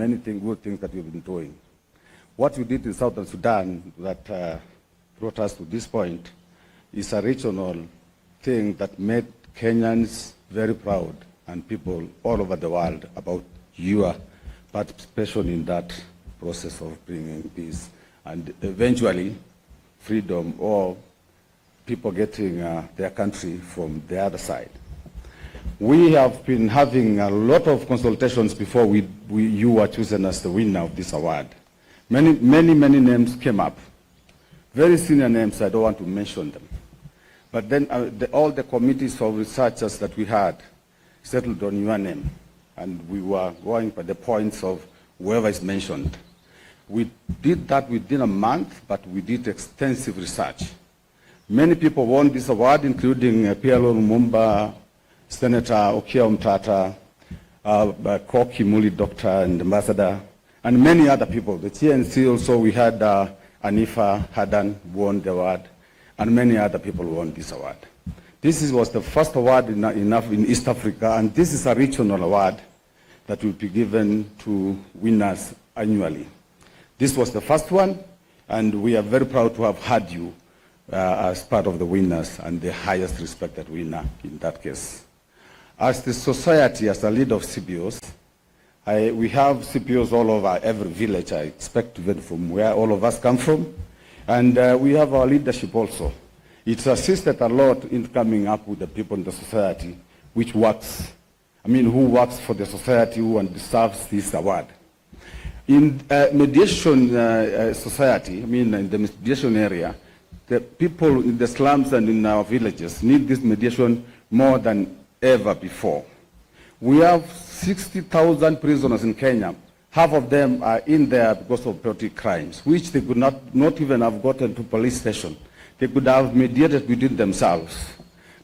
many good things that we've been doing. What we did in Southern Sudan that brought us to this point is a regional thing that made Kenyans very proud and people all over the world about your participation in that process of bringing peace and eventually freedom, or people getting their country from the other side. We have been having a lot of consultations before you were chosen as the winner of this award. Many names came up. Very senior names, I don't want to mention them. But then all the committees of researchers that we had settled on your name, and we were going by the points of whoever is mentioned. We did that within a month, but we did extensive research. Many people won this award, including PLO Lumumba, Senator Okia Mtata, Koki Muli, Doctor and Ambassador, and many other people. The TNC also, we had Anifa Hadan won the award, and many other people won this award. This was the first award in East Africa, and this is a regional award that will be given to winners annually. This was the first one, and we are very proud to have had you as part of the winners and the highest respected winner in that case. As the society, as a leader of CBOs, we have CBOs all over every village, I expect, even from where all of us come from. And we have our leadership also. It's assisted a lot in coming up with the people in the society who works for the society who deserves this award. In mediation society, in the mediation area, the people in the slums and in our villages need this mediation more than ever before. We have 60,000 prisoners in Kenya. Half of them are in there because of petty crimes, which they could not even have gotten to police station. They could have mediated within themselves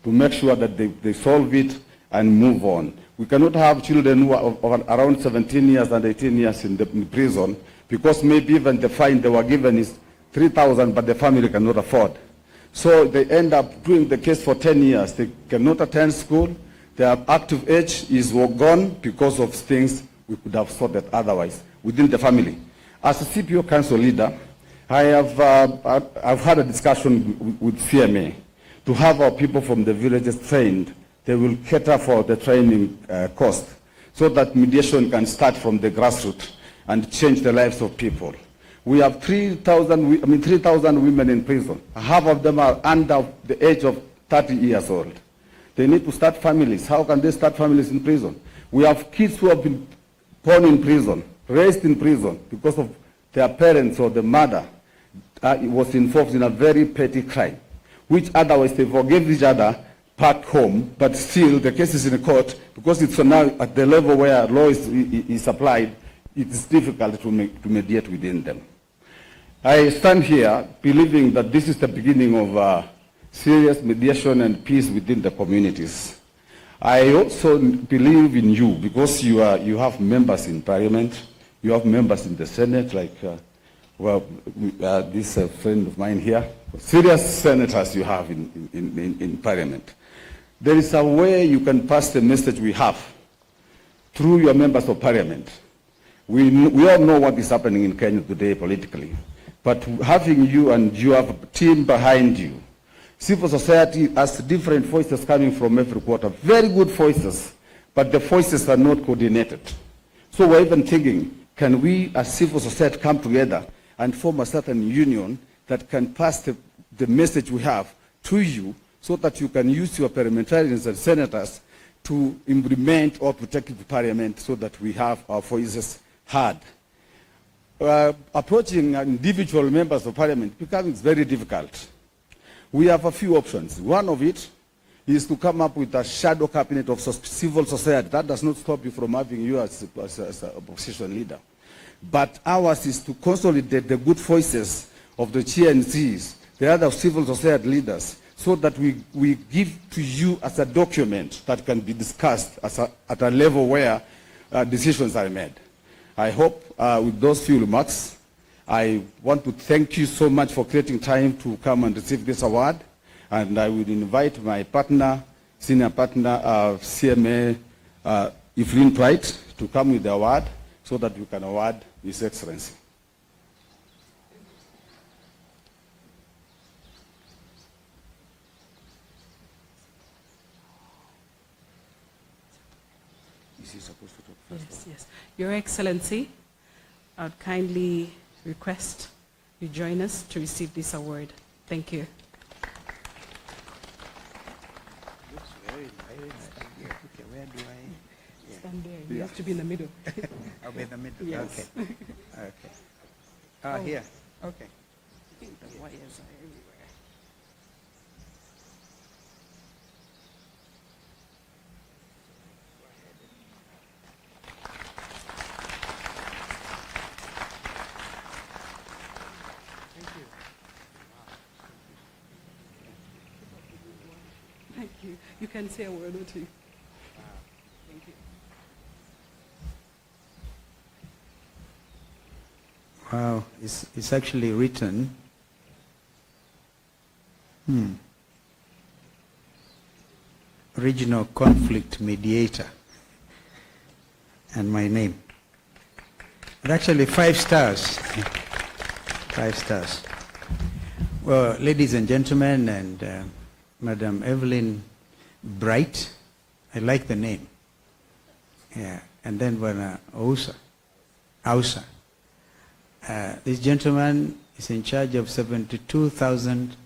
to make sure that they solve it and move on. We cannot have children who are around 17 years and 18 years in prison because maybe even the fine they were given is 3,000, but the family cannot afford. So they end up doing the case for 10 years. They cannot attend school. Their active age is gone because of things we could have sorted otherwise within the family. As a CPO council leader, I've had a discussion with CMA to have our people from the villages trained. They will cater for the training cost so that mediation can start from the grassroots and change the lives of people. We have 3,000 women in prison. Half of them are under the age of 30 years old. They need to start families. How can they start families in prison? We have kids who have been born in prison, raised in prison because of their parents or the mother was involved in a very petty crime, which otherwise they forgive each other back home, but still the case is in court because it's now at the level where law is applied. It is difficult to mediate within them. I stand here believing that this is the beginning of serious mediation and peace within the communities. I also believe in you because you have members in Parliament, you have members in the Senate, like this friend of mine here. Serious senators you have in Parliament. There is a way you can pass the message we have through your members of Parliament. We all know what is happening in Kenya today politically, but having you and you have a team behind you, civil society has different voices coming from every quarter, very good voices, but the voices are not coordinated. So we're even thinking, can we as civil society come together and form a certain union that can pass the message we have to you so that you can use your parliamentarians and senators to implement or protect the parliament so that we have our voices heard. Approaching individual members of parliament becomes very difficult. We have a few options. One of it is to come up with a shadow cabinet of civil society. That does not stop you from having you as an opposition leader. But ours is to consolidate the good voices of the GNCs, the other civil society leaders, so that we give to you as a document that can be discussed at a level where decisions are made. I hope with those few remarks, I want to thank you so much for creating time to come and receive this award. And I will invite my partner, senior partner, CMA, Evelyn Wright, to come with the award so that we can award His Excellency. Is he supposed to talk first? Yes, yes. Your Excellency, I would kindly request you join us to receive this award. Thank you. Looks very nice. Okay, where do I? Yeah. Stand there. You have to be in the middle. I'll be in the middle. Yes. Okay. Okay. Oh. Here. Okay. I think the wires are everywhere. Thank you. You can say a word or two. Thank you. Wow, it's actually written. Regional conflict mediator. And my name. And actually 5 stars. 5 stars. Well, ladies and gentlemen, and Madam Evelyn Bright, I like the name. Yeah, and then Ausa. This gentleman is in charge of 72,000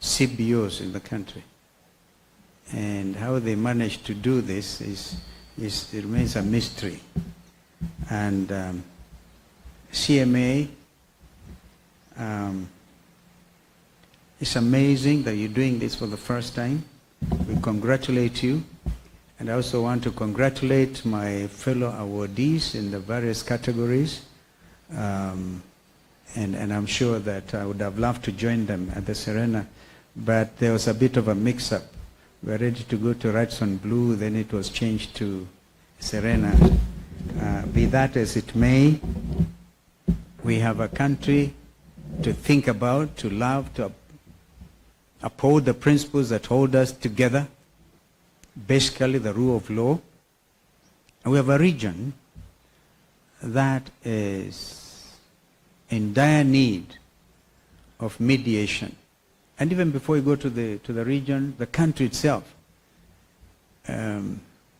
CBOs in the country. And how they managed to do this it remains a mystery. And CMA, it's amazing that you're doing this for the first time. We congratulate you. And I also want to congratulate my fellow awardees in the various categories. And I'm sure that I would have loved to join them at the Serena, but there was a bit of a mix-up. We were ready to go to Radisson Blue, then it was changed to Serena. Be that as it may, we have a country to think about, to love, to uphold the principles that hold us together, basically the rule of law. And we have a region that is in dire need of mediation. And even before you go to the region, the country itself. I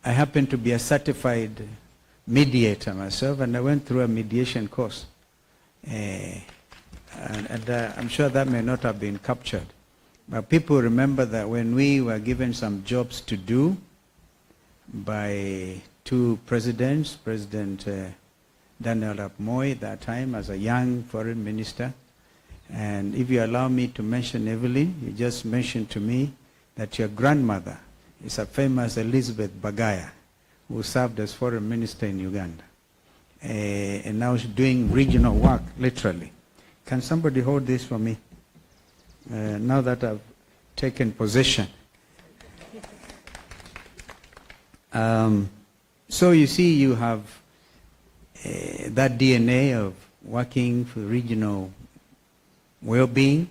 happen to be a certified mediator myself, and I went through a mediation course. And I'm sure that may not have been captured. But people remember that when we were given some jobs to do by 2 presidents, President Daniel Arap Moi at that time as a young foreign minister. And if you allow me to mention Evelyn, you just mentioned to me that your grandmother is a famous Elizabeth Bagaya who served as foreign minister in Uganda. And now she's doing regional work, literally. Can somebody hold this for me? Now that I've taken possession. So you see, you have that DNA of working for regional well-being,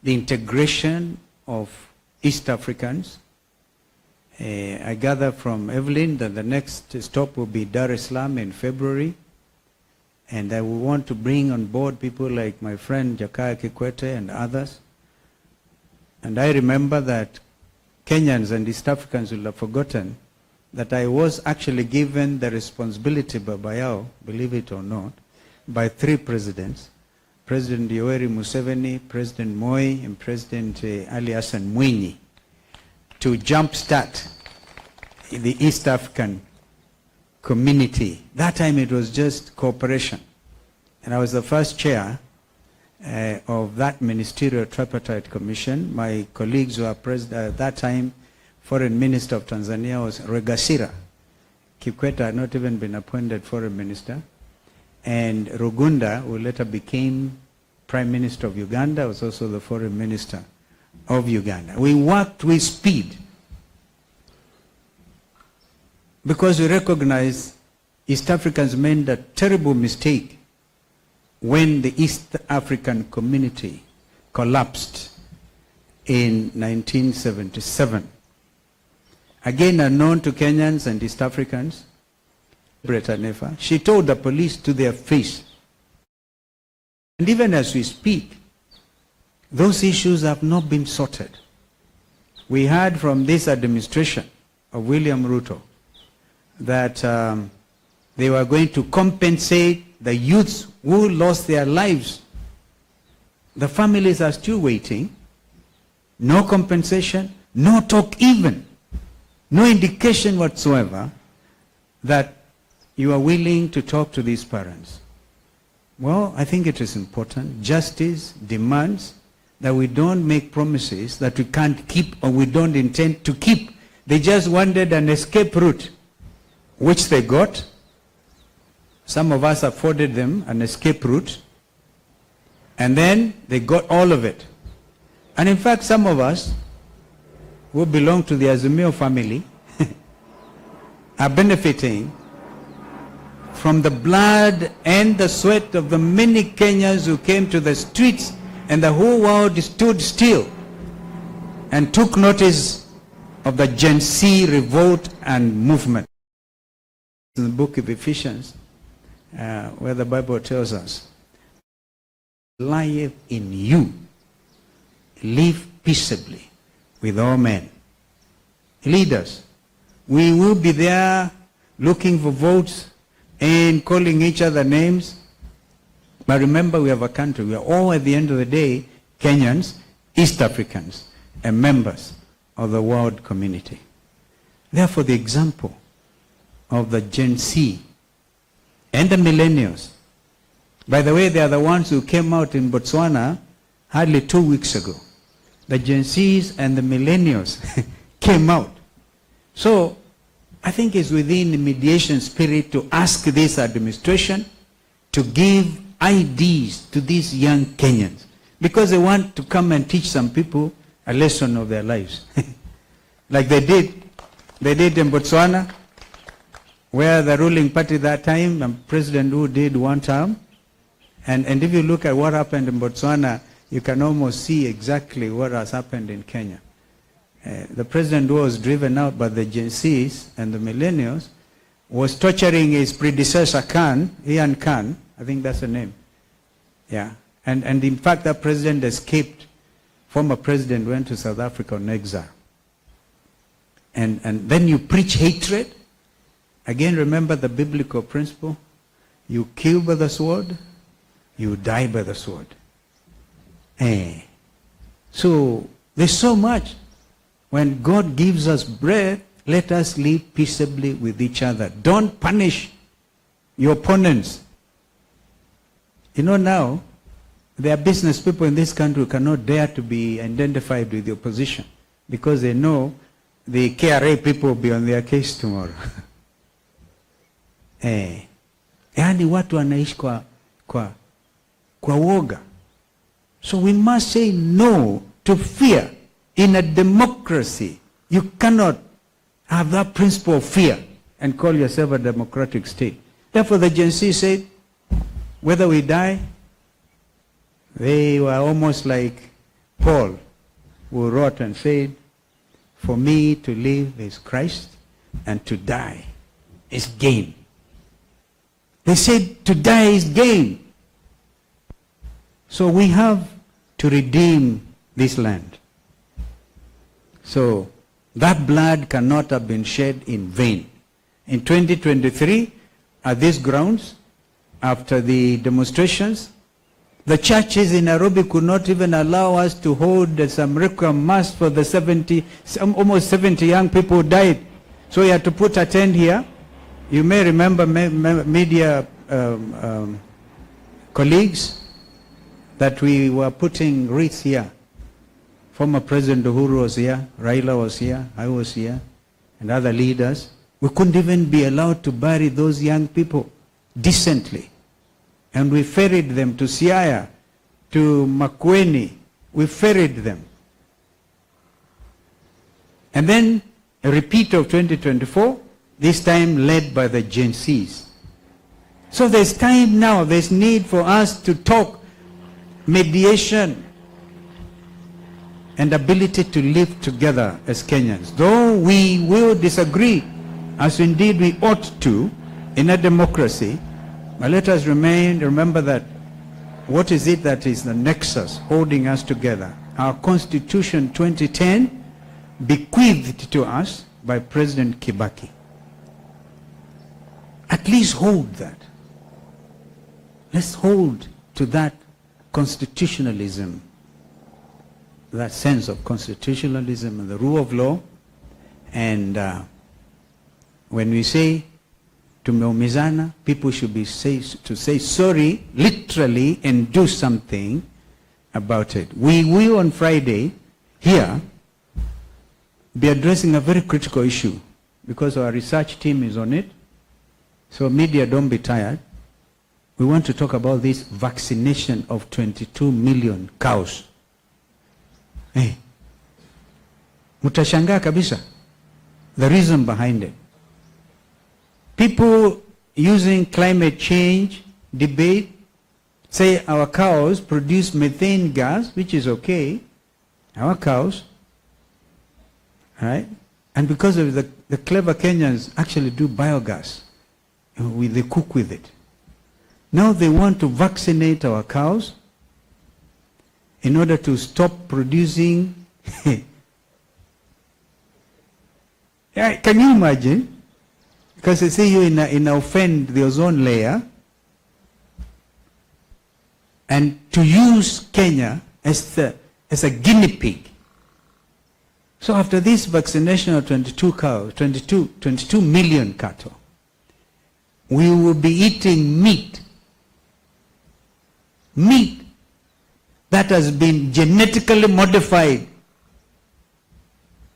the integration of East Africans. I gather from Evelyn that the next stop will be Dar es Salaam in February. And I will want to bring on board people like my friend Jakaya Kikwete and others. And I remember that Kenyans and East Africans will have forgotten that I was actually given the responsibility by Bayao, believe it or not, by 3 presidents. President Yoweri Museveni, President Moi, and President Ali Hassan Mwinyi, to jumpstart the East African community. That time it was just cooperation. And I was the first chair of that ministerial tripartite commission. My colleagues were president at that time. Foreign Minister of Tanzania was Regasira. Kikwete had not even been appointed foreign minister. And Rugunda, who later became Prime Minister of Uganda, was also the foreign minister of Uganda. We worked with speed because we recognize East Africans made a terrible mistake when the East African community collapsed in 1977. Again, unknown to Kenyans and East Africans, Bretanefa, she told the police to their face. And even as we speak, those issues have not been sorted. We heard from this administration of William Ruto that they were going to compensate the youths who lost their lives. The families are still waiting. No compensation, no talk even, no indication whatsoever that you are willing to talk to these parents. Well, I think it is important. Justice demands that we don't make promises that we can't keep or we don't intend to keep. They just wanted an escape route, which they got. Some of us afforded them an escape route, and then they got all of it. And in fact, some of us who belong to the Azumio family are benefiting from the blood and the sweat of the many Kenyans who came to the streets, and the whole world stood still and took notice of the Gen Z revolt and movement. In the book of Ephesians, where the Bible tells us, life in you, live peaceably with all men. Leaders, we will be there looking for votes and calling each other names. But remember, we have a country. We are all, at the end of the day, Kenyans, East Africans, and members of the world community. Therefore, the example of the Gen Z and the millennials, by the way, they are the ones who came out in Botswana hardly 2 weeks ago. The Gen Zs and the millennials came out. So, I think it's within the mediation spirit to ask this administration to give ideas to these young Kenyans, because they want to come and teach some people a lesson of their lives. Like they did in Botswana, where the ruling party that time, a president who did one term, and if you look at what happened in Botswana, you can almost see exactly what has happened in Kenya. The president who was driven out by the Gen Zs and the millennials was torturing his predecessor Ian Khan, I think that's the name. Yeah. And in fact, that president escaped. Former president went to South Africa on exile. And then you preach hatred. Again, remember the biblical principle. You kill by the sword, you die by the sword. So there's so much. When God gives us bread, let us live peaceably with each other. Don't punish your opponents. You know, now, there are business people in this country who cannot dare to be identified with the opposition because they know the KRA people will be on their case tomorrow. Yani watu wanaishi kwa woga. So we must say no to fear. In a democracy, you cannot have that principle of fear and call yourself a democratic state. Therefore, the Gen Z said, whether we die, they were almost like Paul, who wrote and said, for me to live is Christ, and to die is gain. They said to die is gain. So we have to redeem this land. So that blood cannot have been shed in vain. In 2023, at these grounds, after the demonstrations, the churches in Nairobi could not even allow us to hold some requiem mass for the almost 70 young people who died. So we had to put a tent here. You may remember media colleagues that we were putting wreaths here. Former President Uhuru was here, Raila was here, I was here, and other leaders. We couldn't even be allowed to bury those young people decently. And we ferried them to Siaya, to Makueni. We ferried them. And then a repeat of 2024, this time led by the Gen Zs. So there's time now, there's need for us to talk mediation and ability to live together as Kenyans. Though we will disagree, as indeed we ought to, in a democracy, but let us remember that what is it that is the nexus holding us together? Our Constitution 2010, bequeathed to us by President Kibaki. At least hold that. Let's hold to that constitutionalism, that sense of constitutionalism and the rule of law. And when we say tumeumizana, people should be say sorry literally and do something about it. We will on Friday here be addressing a very critical issue because our research team is on it. So media, don't be tired. We want to talk about this vaccination of 22 million cows. Hey, mutashangaa kabisa the reason behind it. People using climate change debate say our cows produce methane gas, which is okay. Our cows, right? And because of the clever Kenyans actually do biogas. They cook with it. Now they want to vaccinate our cows in order to stop producing. Yeah, can you imagine? Because they say you in offend the ozone layer, and to use Kenya as a guinea pig. So after this vaccination of 22 million cattle, we will be eating meat that has been genetically modified.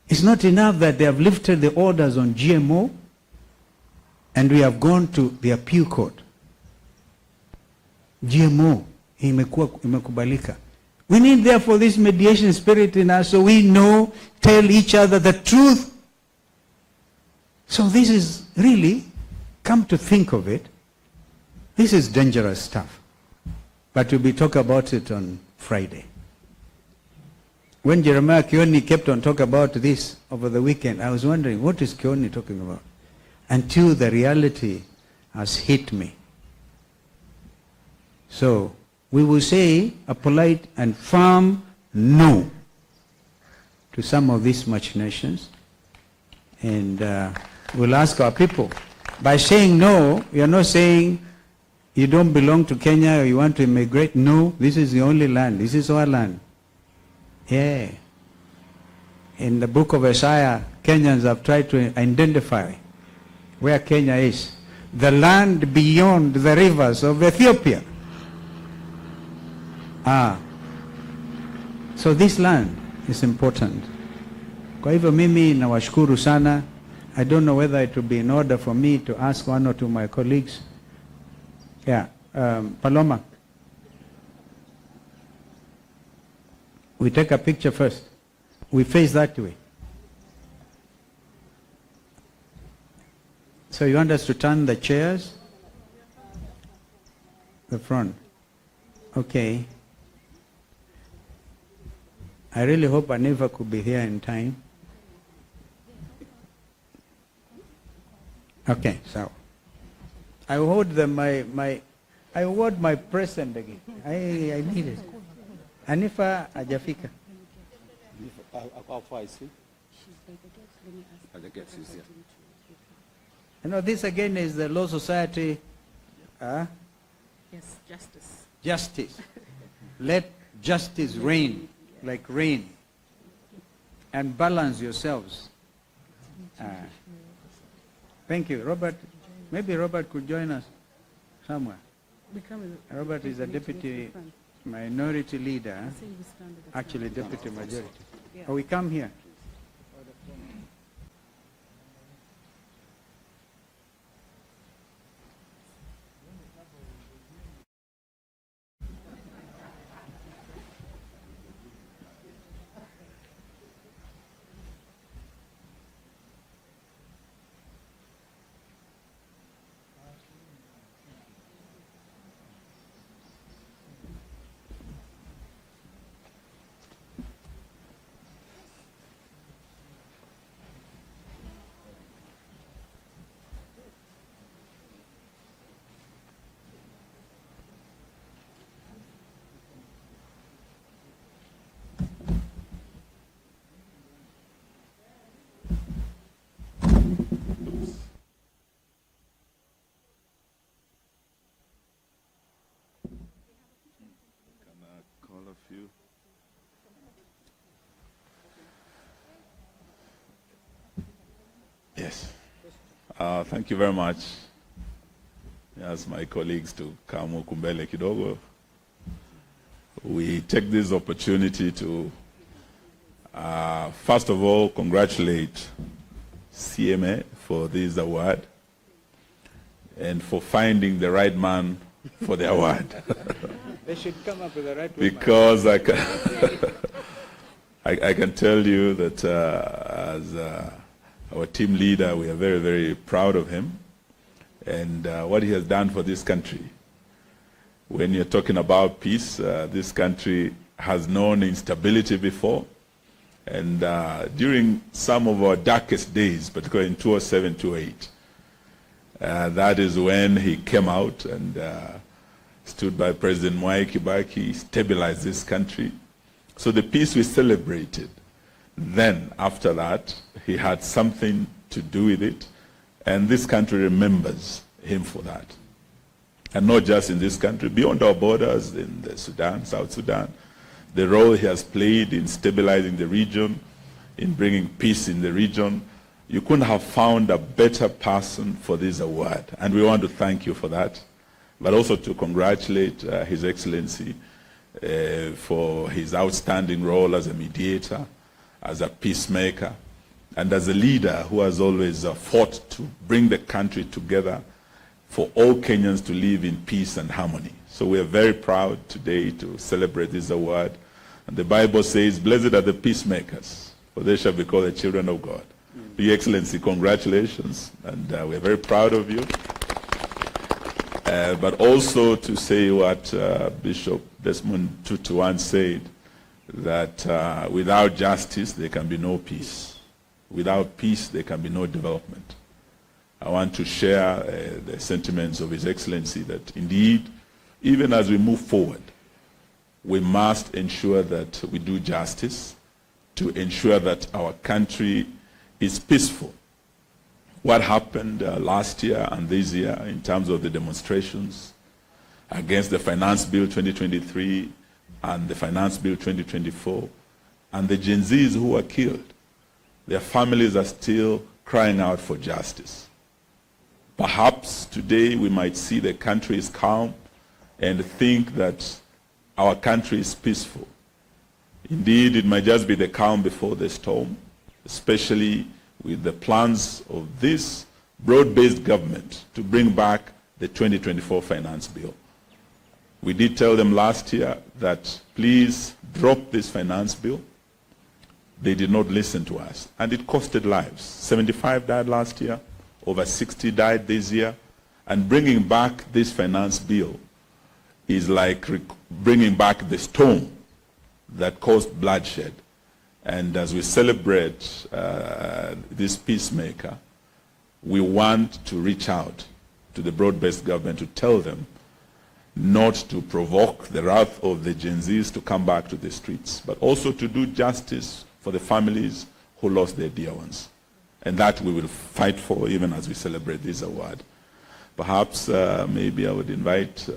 It's not enough that they have lifted the orders on GMO and we have gone to the appeal court. GMO imekubalika. We need therefore this mediation spirit in us so we know, tell each other the truth. So this is really, come to think of it, this is dangerous stuff. But we'll be talking about it on Friday. When Jeremiah Kioni kept on talking about this over the weekend, I was wondering, what is Kioni talking about? Until the reality has hit me. So, we will say a polite and firm no to some of these machinations. And we'll ask our people. By saying no, we are not saying you don't belong to Kenya or you want to immigrate. No, this is the only land. This is our land. Yeah. In the book of Isaiah, Kenyans have tried to identify where Kenya is. The land beyond the rivers of Ethiopia. So this land is important. Kwa hivyo mimi nawashukuru sana. I don't know whether it will be in order for me to ask one or two of my colleagues. Yeah, Paloma. We take a picture first. We face that way. So you want us to turn the chairs? The front. Okay. I really hope Aniva could be here in time. Okay, so I hold I hold my present again. I need it. Anifa hajafika. How far is he? You know, this again is the Law Society. Yes, justice. Justice. Let justice reign like rain. And balance yourselves. Thank you. Robert, maybe Robert could join us somewhere. Robert is a deputy minority leader. Actually, deputy majority. Oh, we come here. Yes. Thank you very much. Yes, my colleagues to come ukumbele kidogo. We take this opportunity to, first of all, congratulate CMA for this award and for finding the right man for the award. They should come up with the right woman. Because I can tell you that as our team leader, we are very, very proud of him and what he has done for this country. When you're talking about peace, this country has known instability before. And during some of our darkest days, particularly in 2007, 2008, that is when he came out and stood by President Mwai Kibaki, stabilized this country. So the peace we celebrated, then after that, he had something to do with it, and this country remembers him for that. And not just in this country, beyond our borders, in the Sudan, South Sudan, the role he has played in stabilizing the region, in bringing peace in the region. You couldn't have found a better person for this award, and we want to thank you for that, but also to congratulate His Excellency for his outstanding role as a mediator, as a peacemaker, and as a leader who has always fought to bring the country together for all Kenyans to live in peace and harmony. So we are very proud today to celebrate this award. And the Bible says, blessed are the peacemakers, for they shall be called the children of God. Your Excellency, congratulations, and we're very proud of you. But also to say what Bishop Desmond Tutu once said, that without justice there can be no peace. Without peace there can be no development. I want to share the sentiments of His Excellency that indeed, even as we move forward, we must ensure that we do justice to ensure that our country is peaceful. What happened last year and this year in terms of the demonstrations against the Finance Bill 2023 and the Finance Bill 2024, and the Gen Zs who were killed, their families are still crying out for justice. Perhaps today we might see the country is calm and think that our country is peaceful. Indeed, it might just be the calm before the storm, especially with the plans of this broad-based government to bring back the 2024 Finance Bill. We did tell them last year that please drop this Finance Bill. They did not listen to us, and it costed lives. 75 died last year, over 60 died this year, and bringing back this Finance Bill is like bringing back the storm that caused bloodshed. And as we celebrate this peacemaker, we want to reach out to the broad-based government to tell them not to provoke the wrath of the Gen Zs to come back to the streets, but also to do justice for the families who lost their dear ones. And that we will fight for even as we celebrate this award. Perhaps maybe I would invite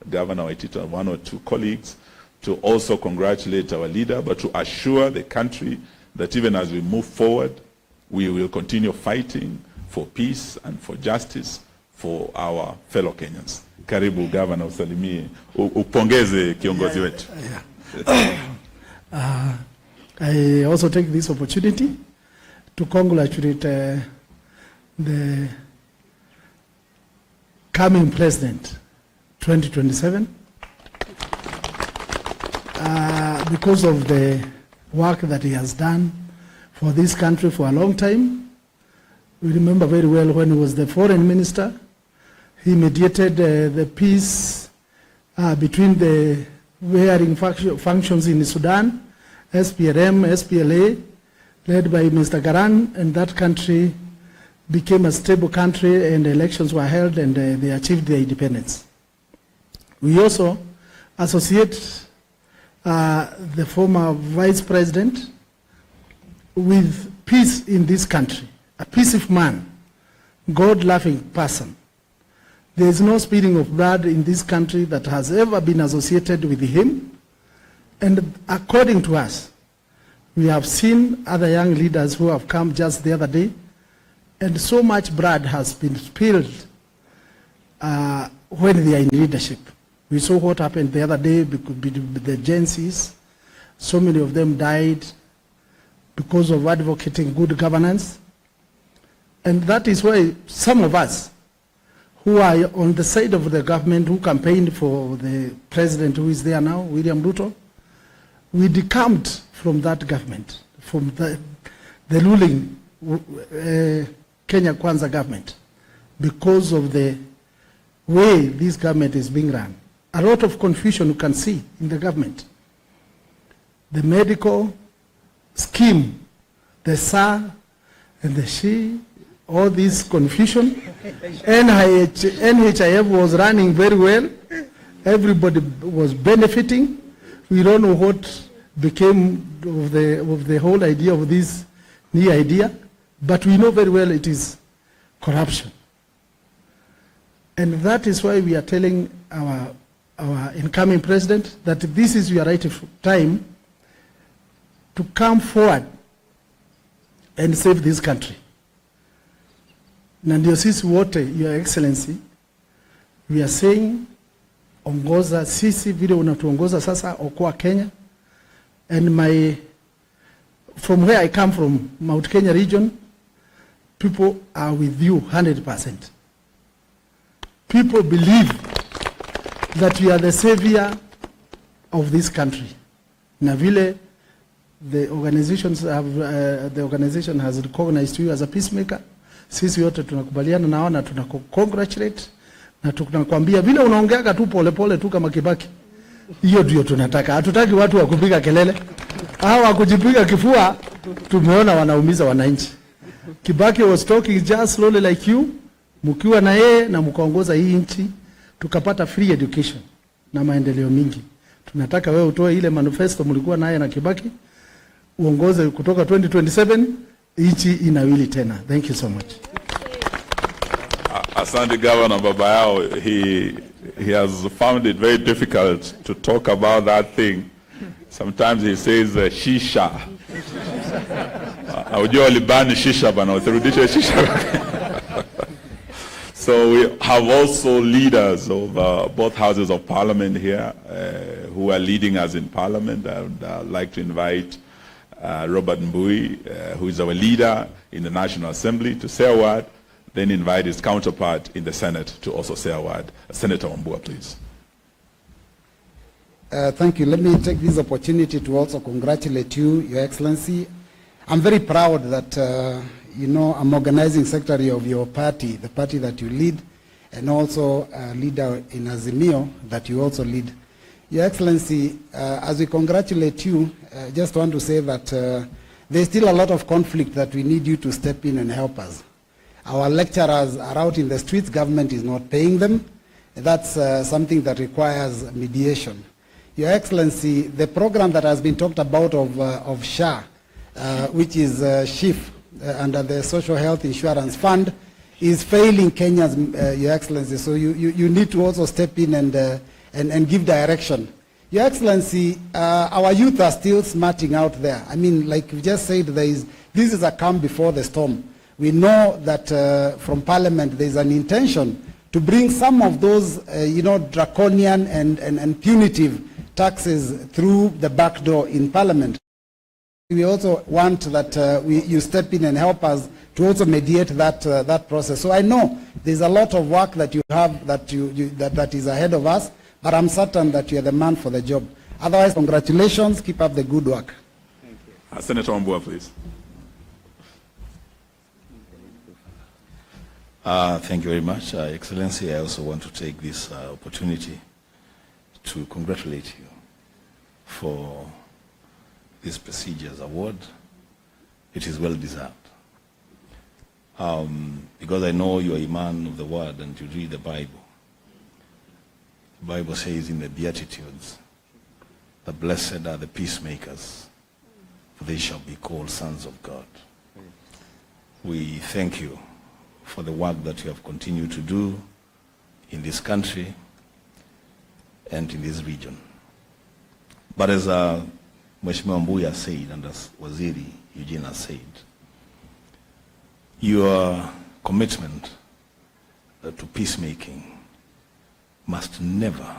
Governor Waititi and one or two colleagues to also congratulate our leader, but to assure the country that even as we move forward, we will continue fighting for peace and for justice for our fellow Kenyans. Karibu Governor, usalimie, upongeze kiongozi wetu. I also take this opportunity to congratulate the coming president, 2027, because of the work that he has done for this country for a long time. We remember very well when he was the foreign minister, he mediated the peace between the varying factions in Sudan, SPLM, SPLA, led by Mr. Garan, and that country became a stable country, and elections were held, and they achieved their independence. We also associate the former vice president with peace in this country, a peaceful man, God-loving person. There is no spilling of blood in this country that has ever been associated with him. And according to us, we have seen other young leaders who have come just the other day And so much blood has been spilled when they are in leadership. We saw what happened the other day with the agencies. So many of them died because of advocating good governance. And that is why some of us who are on the side of the government, who campaigned for the president who is there now, William Ruto, we decamped from that government, from the ruling Kenya Kwanza government, because of the way this government is being run. A lot of confusion you can see in the government. The medical scheme, the SAR and the SHE, all this confusion. NHIF was running very well. Everybody was benefiting. We don't know what became of the whole idea of this new idea, but we know very well it is corruption. And that is why we are telling our incoming president that this is your right time to come forward and save this country. Na ndio sisi wote, Your Excellency, we are saying, ongoza sisi vile unatuongoza sasa, okoa Kenya. And from where I come from, Mount Kenya region, people are with you 100%. People believe that you are the savior of this country. Na vile the organization has recognized you as a peacemaker. Sisi wote tunakubaliana nao na tunakongratulate na tunakwambia vile unaongeaga tu pole tu kama Kibaki. Hiyo ndio tunataka. Hatutaki watu wa kupiga kelele. Hao wa kujipiga kifua tumeona wanaumiza wananchi. Kibaki was talking just slowly like you, mkiwa na yeye na mkaongoza hii nchi, tukapata free education na maendeleo mingi. Tunataka wewe utoe ile manifesto mlikuwa naye na Kibaki, uongoze kutoka 2027 nchi inawili tena. Thank you so much. Asante Governor Babayao, he has found it very difficult to talk about that thing. Sometimes he says shisha. Aujua libani shisha bana, uthirudisha shisha. So we have also leaders of both houses of parliament here who are leading us in parliament. I would like to invite Robert Mbui, who is our leader in the National Assembly, to say a word, then invite his counterpart in the Senate to also say a word. Senator Wambua, please. Thank you. Let me take this opportunity to also congratulate you, Your Excellency. I'm very proud that, I'm organizing secretary of your party, the party that you lead, and also a leader in Azimio that you also lead. Your Excellency, as we congratulate you, just want to say that there's still a lot of conflict that we need you to step in and help us. Our lecturers are out in the streets, government is not paying them. That's something that requires mediation. Your Excellency, the program that has been talked about of SHA, which is SHIF, under the Social Health Insurance Fund, is failing Kenya's, Your Excellency. So you need to also step in and give direction. Your Excellency, our youth are still smarting out there. I mean, like you just said, this is a calm before the storm. We know that from Parliament there is an intention to bring some of those, draconian and punitive taxes through the back door in Parliament. We also want that you step in and help us to also mediate that process. So I know there's a lot of work that you have that is ahead of us, but I'm certain that you're the man for the job. Otherwise, congratulations, keep up the good work. Thank you. Senator Wambua, please. Thank you very much, Excellency. I also want to take this opportunity to congratulate you for this prestigious award. It is well deserved. Because I know you are a man of the word and you read the Bible. The Bible says in the Beatitudes, the blessed are the peacemakers, for they shall be called sons of God. We thank you for the work that you have continued to do in this country and in this region. But as Mheshimiwa Mbuya said, and as Waziri Eugene has said, your commitment to peacemaking must never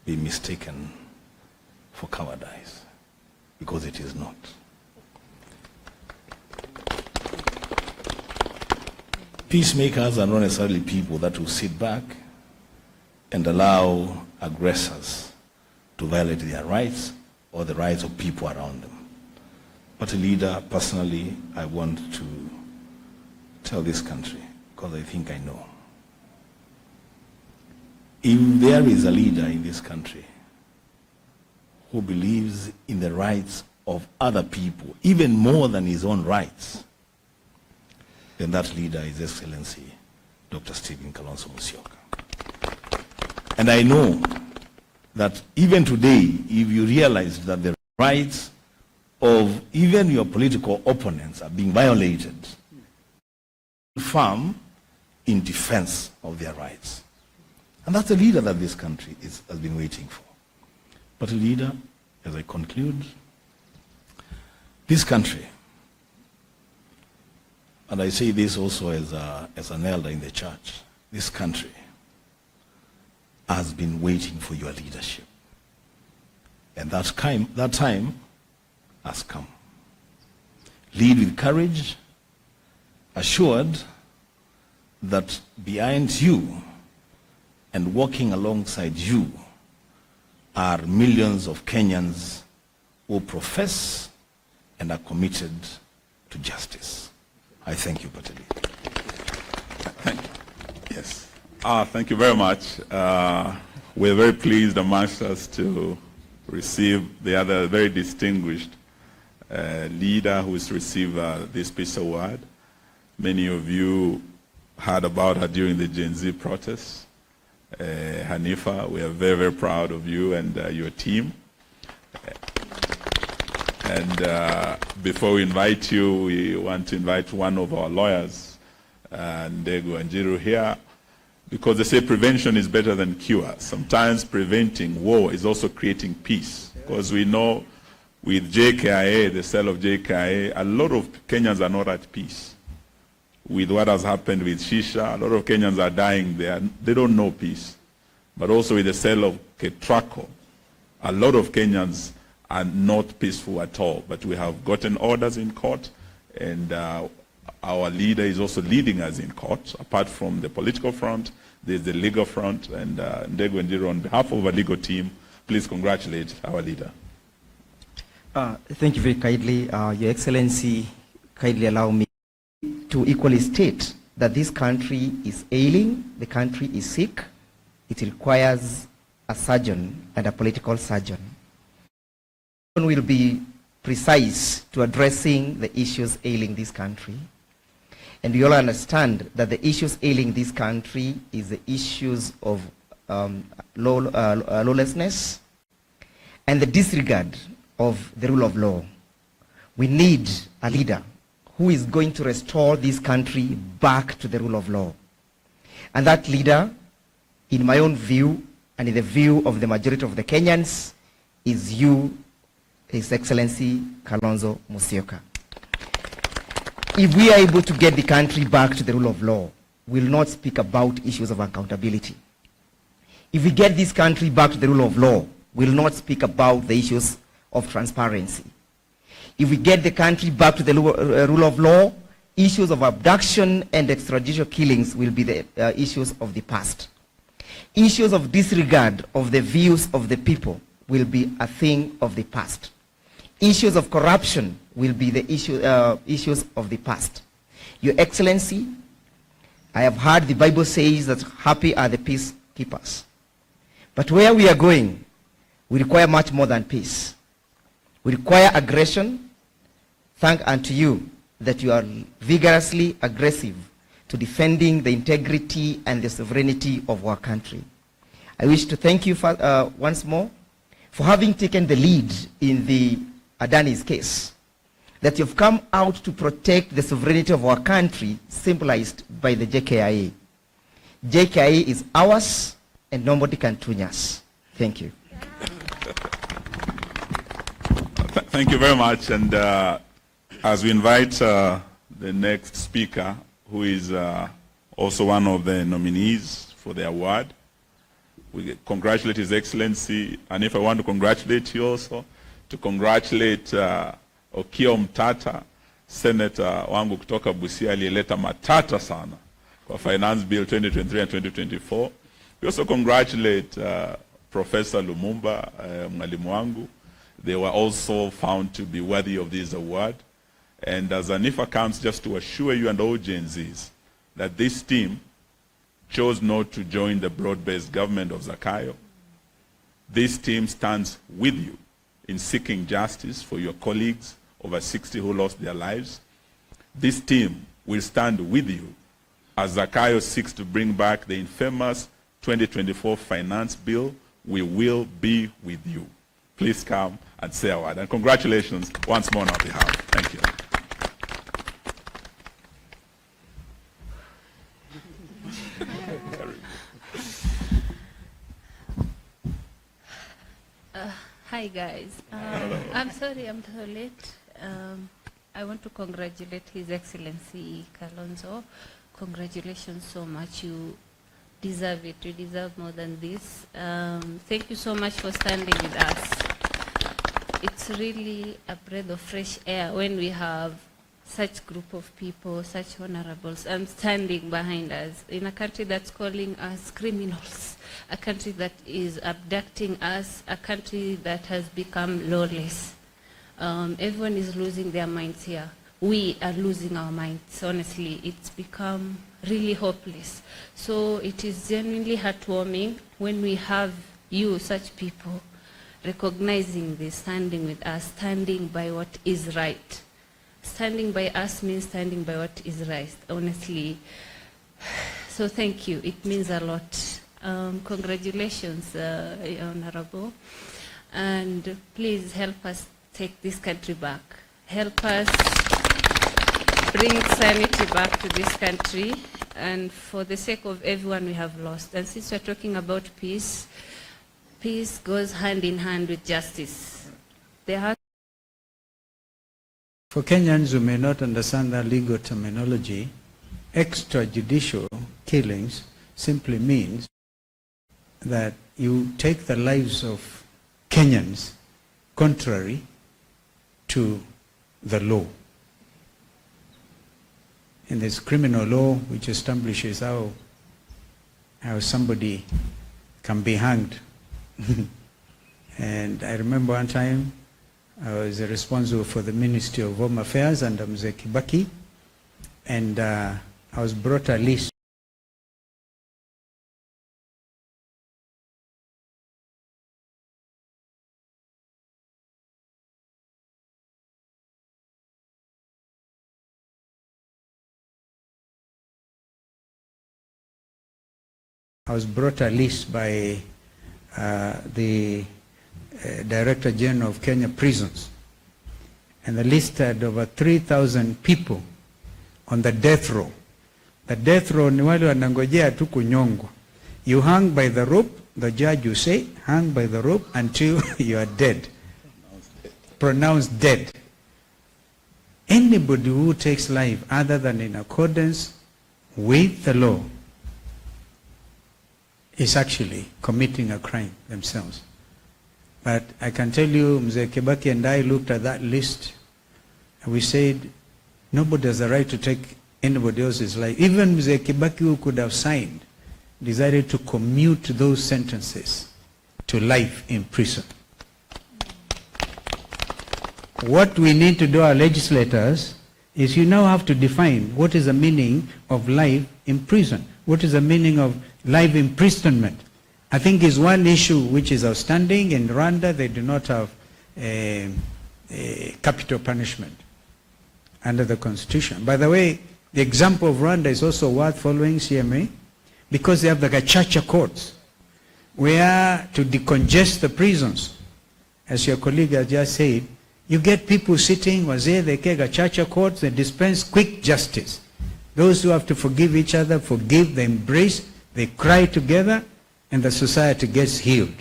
be mistaken for cowardice, because it is not. Peacemakers are not necessarily people that will sit back and allow aggressors to violate their rights or the rights of people around them. But a leader, personally, I want to tell this country, because I think I know. If there is a leader in this country who believes in the rights of other people, even more than his own rights, then that leader is Excellency Dr. Stephen Kalonzo Musyoka. And I know that even today, if you realize that the rights of even your political opponents are being violated, firm in defense of their rights. And that's the leader that this country has been waiting for. But a leader, as I conclude, this country, and I say this also as an elder in the church, this country has been waiting for your leadership. And that time has come. Lead with courage, assured that behind you and walking alongside you are millions of Kenyans who profess and are committed to justice. I thank you, Pateli. Yes. Thank you very much. We're very pleased amongst us to receive the other very distinguished leader who has received this Peace Award. Many of you heard about her during the Gen Z protests. Hanifa, we are very, very proud of you and your team. And before we invite you, we want to invite one of our lawyers, Ndego Anjiru, here, because they say prevention is better than cure. Sometimes preventing war is also creating peace, because we know with JKIA, the sale of JKIA, a lot of Kenyans are not at peace. With what has happened with Shisha, a lot of Kenyans are dying there. They don't know peace. But also with the sale of Ketraco, a lot of Kenyans are not peaceful at all. But we have gotten orders in court, and our leader is also leading us in court. Apart from the political front, there's the legal front. And Ndego Njiro, on behalf of our legal team, please congratulate our leader. Thank you very kindly. Your Excellency, kindly allow me to equally state that this country is ailing, the country is sick. It requires a surgeon and a political surgeon. Will be precise to addressing the issues ailing this country. And we all understand that the issues ailing this country is the issues of lawlessness and the disregard of the rule of law. We need a leader who is going to restore this country back to the rule of law. And that leader, in my own view, and in the view of the majority of the Kenyans, is you, His Excellency Kalonzo Musyoka. If we are able to get the country back to the rule of law, we will not speak about issues of accountability. If we get this country back to the rule of law, we will not speak about the issues of transparency. If we get the country back to the rule of law, issues of abduction and extrajudicial killings will be the issues of the past. Issues of disregard of the views of the people will be a thing of the past. Issues of corruption will be the issues of the past. Your Excellency, I have heard the Bible says that happy are the peacekeepers. But where we are going, we require much more than peace. We require aggression. Thank unto you that you are vigorously aggressive to defending the integrity and the sovereignty of our country. I wish to thank you for, once more for having taken the lead in the Adani's case, that you've come out to protect the sovereignty of our country, symbolized by the JKIA. JKIA is ours, and nobody can touch us. Thank you. Thank you very much. And as we invite the the next speaker, who is also one of the nominees for the award. We congratulate His Excellency, and if I want to congratulate you also, to congratulate Okiya Omtatah, Senator wangu kutoka Busia aliyeleta matata sana kwa Finance Bill 2023 and 2024. We also congratulate Professor Lumumba, mwalimu wangu. They were also found to be worthy of this award. And as Anifa comes, just to assure you and all Gen Zs that this team chose not to join the broad-based government of Zakayo. This team stands with you in seeking justice for your colleagues, over 60 who lost their lives. This team will stand with you as Zakayo seeks to bring back the infamous 2024 Finance Bill. We will be with you. Please come and say a word. And congratulations once more on our behalf. Thank you. Hi guys. I'm sorry I'm so late. I want to congratulate His Excellency Kalonzo. Congratulations so much. You deserve it. You deserve more than this. Thank you so much for standing with us. It's really a breath of fresh air when we have such group of people, such honorables, and standing behind us in a country that's calling us criminals, a country that is abducting us, a country that has become lawless. Everyone is losing their minds here. We are losing our minds, honestly. It's become really hopeless. So it is genuinely heartwarming when we have you, such people, recognizing this, standing with us, standing by what is right. Standing by us means standing by what is right, honestly. So thank you. It means a lot. Congratulations, Honorable. And please help us take this country back. Help us bring sanity back to this country, and for the sake of everyone we have lost. And since we're talking about peace, peace goes hand in hand with justice. For Kenyans who may not understand that legal terminology, extrajudicial killings simply means that you take the lives of Kenyans contrary to the law. And there's criminal law which establishes how somebody can be hanged. And I remember one time I was responsible for the Ministry of Home Affairs under Mzee Kibaki, and I was brought a list . I was brought a list by the Director General of Kenya Prisons, and the list had over 3,000 people on the death row. The death row ni wale wanangojea tu kunyongwa. You hang by the rope, the judge will say, hang by the rope until you are dead. Pronounced dead. Anybody who takes life other than in accordance with the law is actually committing a crime themselves. But I can tell you, Mzee Kibaki and I looked at that list, and we said, nobody has the right to take anybody else's life. Even Mzee Kibaki, who could have signed, decided to commute those sentences to life in prison. What we need to do, our legislators, is you now have to define what is the meaning of life in prison. What is the meaning of life imprisonment? I think is one issue which is outstanding. In Rwanda, they do not have a capital punishment under the Constitution. By the way, the example of Rwanda is also worth following, CMA, because they have the gacaca courts, where to decongest the prisons, as your colleague has just said, you get people sitting, wazee, they get gacaca courts, they dispense quick justice. Those who have to forgive each other, forgive, they embrace, they cry together, and the society gets healed.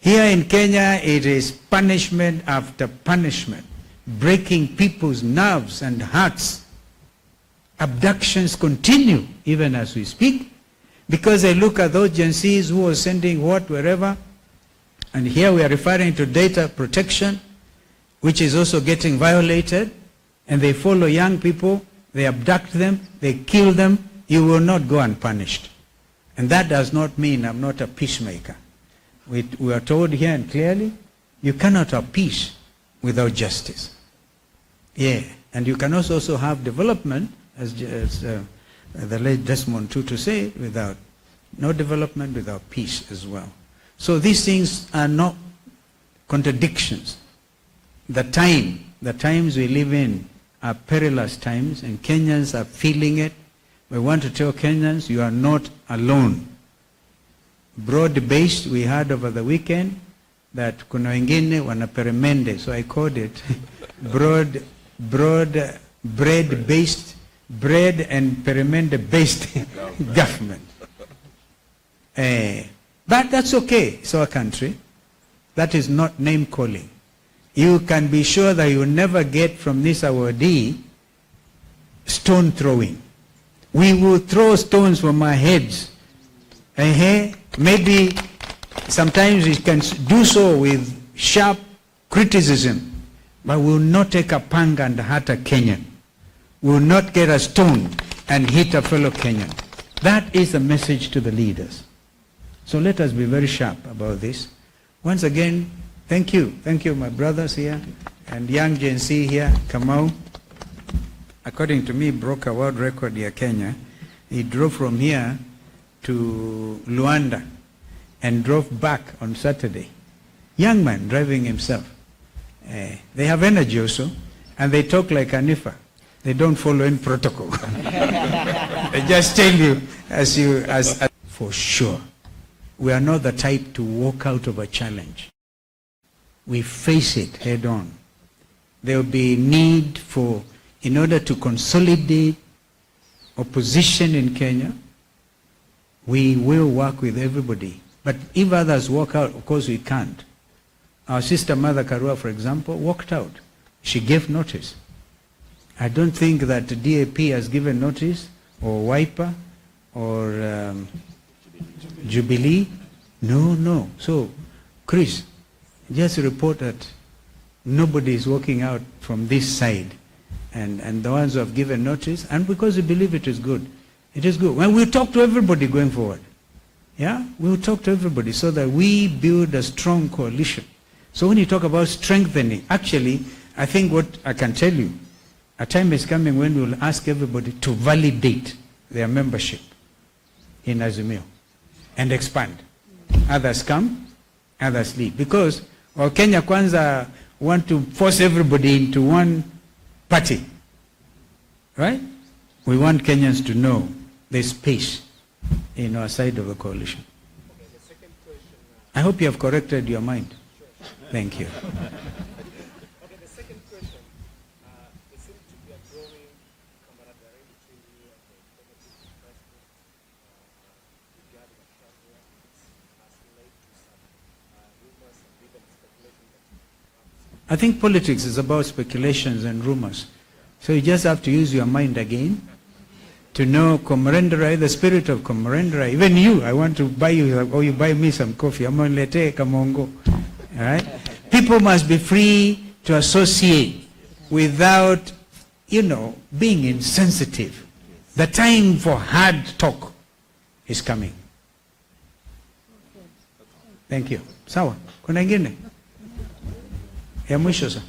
Here in Kenya, it is punishment after punishment, breaking people's nerves and hearts Abductions continue even as we speak, because I look at those Gen Zs who are sending what, wherever, and here we are referring to data protection, which is also getting violated, and they follow young people, they abduct them, they kill them. You will not go unpunished. And that does not mean I'm not a peacemaker. We are told here and clearly, you cannot have peace without justice. Yeah, and you can also have development, as the late Desmond Tutu said, without no development without peace as well. So these things are not contradictions. The times we live in are perilous times, and Kenyans are feeling it. We want to tell Kenyans, you are not alone. Broad-based, we heard over the weekend that kuna wengine wanaperemende, so I called it bread-based, bread and peremende-based government. But that's okay, it's our country. That is not name-calling. You can be sure that you will never get from this awardee stone throwing. We will throw stones from our heads. Maybe sometimes we can do so with sharp criticism, but we will not take a panga and hurt a Kenyan. We will not get a stone and hit a fellow Kenyan. That is the message to the leaders. So let us be very sharp about this. Once again, thank you. Thank you, my brothers here, and young Gen Z here, Kamau. According to me, broke a world record here, Kenya. He drove from here to Luanda and drove back on Saturday. Young man driving himself. They have energy also, and they talk like Anifa. They don't follow any protocol. They just tell you as for sure. We are not the type to walk out of a challenge. We face it head on. There will be need for, in order to consolidate opposition in Kenya, we will work with everybody. But if others walk out, of course we can't. Our sister Mother Karua, for example, walked out. She gave notice. I don't think that the DAP has given notice, or Wiper, or Jubilee. No. So, Chris, just report that nobody is walking out from this side. And the ones who have given notice, and because we believe it is good. It is good. Well, we'll talk to everybody going forward. Yeah? We'll talk to everybody so that we build a strong coalition. So when you talk about strengthening, actually, I think what I can tell you, a time is coming when we'll ask everybody to validate their membership in Azimio and expand. Others come, others leave. Because Kenya Kwanza want to force everybody into one party. Right? We want Kenyans to know there's space in our side of the coalition. I hope you have corrected your mind. Thank you. I think politics is about speculations and rumors. So you just have to use your mind again to know camaraderie, the spirit of camaraderie. Even you, I want to buy you, or you buy me some coffee. I'm going to let kamongo. All right? People must be free to associate without, being insensitive. The time for hard talk is coming. Thank you. Sawa. Kuna ingine? Ya mwisho sasa.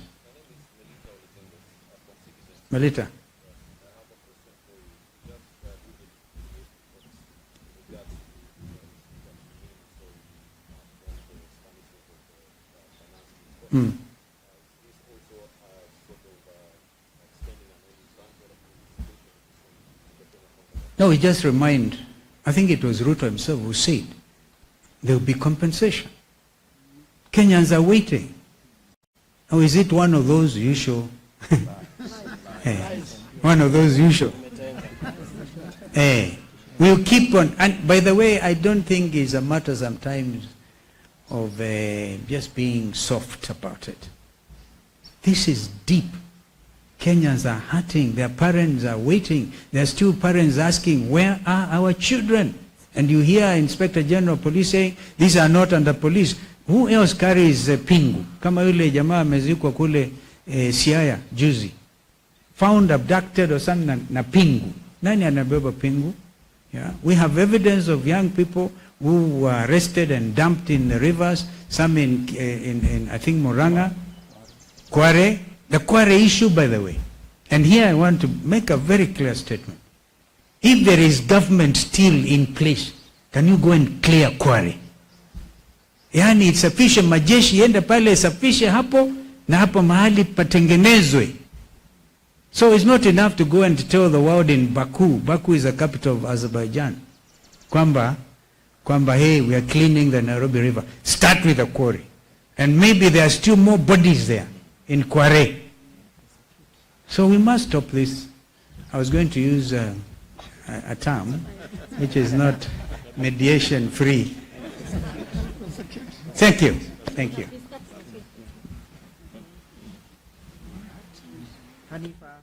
Melita. No, we just remind, I think it was Ruto himself who said, there will be compensation. Kenyans are waiting. Now, is it one of those usual? One of those usual. We'll keep on. And by the way, I don't think it's a matter sometimes of just being soft about it. This is deep. Kenyans are hurting. Their parents are waiting. There's still parents asking, where are our children? And you hear Inspector General of Police saying, these are not under police. Who else carries pingu? Kama yule jamaa amezikwa kule Siaya juzi. Found abducted or something na pingu. Nani anabeba pingu? Yeah. We have evidence of young people who were arrested and dumped in the rivers, some in I think Murang'a, Kware. The Kware issue, by the way. And here I want to make a very clear statement. If there is government still in place, can you go and clear Kware? Yani isafishe majeshi yende pale isafishe hapo na hapo mahali patengenezwe. So it's not enough to go and tell the world in Baku. Baku is the capital of Azerbaijan. Kwamba hey, we are cleaning the Nairobi River. Start with the quarry. And maybe there are still more bodies there in Kware. So we must stop this. I was going to use a term which is not mediation free. Thank you. Thank you. Hanifa.